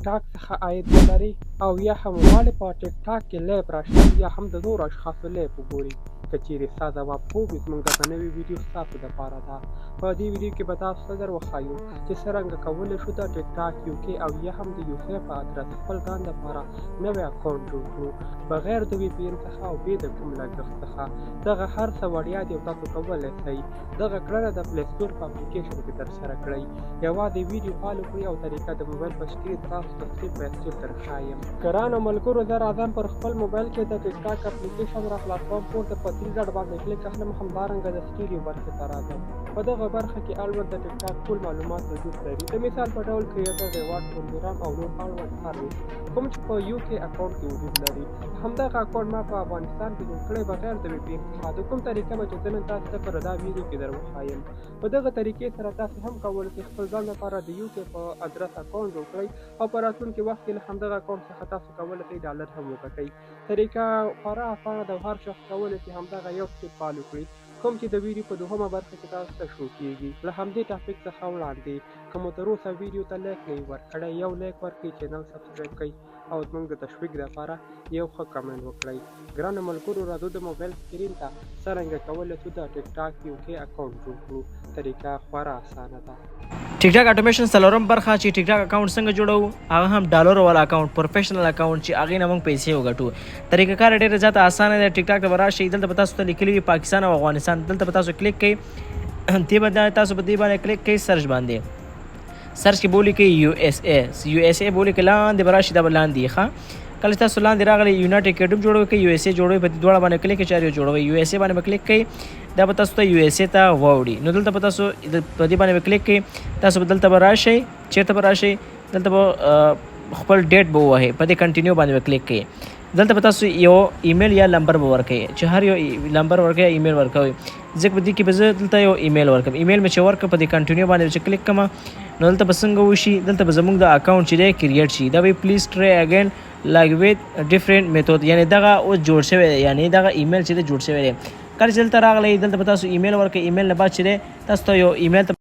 ټاک څخه عاید ولري او یا هم غواړئ په ټیک ټاک کې لایو راشئ یا هم د نورو اشخاصو لایو وګورئ. که چیرې ستا ځواب خوب وي زموږ دغه نوې ویډیو ستاسو دپاره ده. په دې ویډیو کې به تاسو ته در وښایو چې څرنګه کولی شو د ټیک ټاک UK او یا هم د UK په ادرس خپل ځان دپاره نوی اکاونټ جوړ کړو بغیر د VPN څخه او بې د کوم لګښت څخه. دغه هر څه وړیا دي او تاسو کولی شئ دغه کړنه د پلی سټور په اپلیکیشن کې ترسره کړئ. یوازې ویډیو فالو کړئ او طریقه د موبایل په سکرین تاسو ته صرف په اسټیل درښایم. ګرانو ملګرو زه راځم پر خپل موبایل کې د ټیک ټاک اپلیکیشن را خلاصوم. پورته په 3 ډاټ باندې کلیک اخلم، همدارنګه د سټوډیو برخې ته راځم. په دغه برخه کې اړوند د ټیک ټاک ټول معلومات وجود لري. د مثال په ډول کریټر، ریوارډ، پروګرام او نور اړوند سروس کوم چې په UK اکاونټ کې وجود لري. همدغه اکاونټ ما په افغانستان کې جوړ کړی بغیر د VPN څخه. د کوم طریقه به چې زه نن تاسو ته پر دا ویډیو کې در وښایم. په دغه طریقې سره تاسو هم کولی شئ خپل ځان لپاره د UK په ادرس اکاونټ جوړ کړئ او په راتلونکي وخت کې له همدغه اکاونټ څخه تاسو کولی شئ ډالر هم وګټئ. طریقه خورا اسانه ده او هر شخص کولی شي همدغه یو سټیپ فالو کړي کوم چې د ویډیو په دوهمه برخه کې تاسو ته شو کیږي. له همدې ټاپک څخه وړاندې که مو تر اوسه ویډیو ته لایک نه وي ورکړی، یو لایک ورکړئ، چینل سبسکرایب کړئ او زموږ د تشویق لپاره یو ښه کمنټ وکړئ. ګرانو ملګرو راځو د موبایل سکرین ته څرنګه کولی شو د ټیک ټاک UK اکاونټ جوړ کړو. طریقه خورا اسانه ده. ټیک ټاک اټومیشن څلورم برخه چې ټیک ټاک اکاونټ څنګه جوړو، هغه هم ډالر والا اکاونټ، پروفیشنل اکاونټ چې هغې نه موږ پیسې وګټو. طریقه کار ډېره زیاته اسانه ده. ټیک ټاک ته به راشئ، دلته به تاسو ته لیکلي وي پاکستان او افغانستان. دلته به تاسو کلیک کړئ، دې باندې تاسو په دې باندې کلیک کړئ، سرچ باندې سرچ کې بولی کې USA بولی کې لاندې به راشي، دا به لاندې ښه. کله چې تاسو لاندې راغلی یونایټډ کینګډم جوړوئ که USA جوړوئ، په دې دواړه باندې کلیک کړئ، چارې جوړوئ. USA باندې به کلیک کړئ، دا به تاسو ته USA ته واوړي. نو دلته به تاسو په دې باندې به کلیک کړئ، تاسو به دلته به راشئ، چېرته به راشئ، دلته به خپل ډیټ به ووهئ، په دې کنټینیو باندې به کلیک کړئ. دلته به تاسو یو ایمیل یا نمبر به ورکوئ، چې هر یو نمبر ورکوئ یا ایمیل ورکوئ. ځکه په دې کې به زه دلته یو ایمیل ورکړم. ایمیل مې چې ورکړم په دې کنټینیو باندې چې کلیک کړم نو دلته به څنګه وشي، دلته به زموږ د اکاونټ چې دی کریټ شي. دا به پلیز ټرای اګین لایک ویت ډیفرنٹ میتود، یعنی دغه اوس جوړ شوی دی، یعنی دغه ایمیل چې دی جوړ شوی دی. کله چې دلته راغلی دلته به تاسو ایمیل ورکړئ. ایمیل نه بعد چې دی تاسو ته یو ایمیل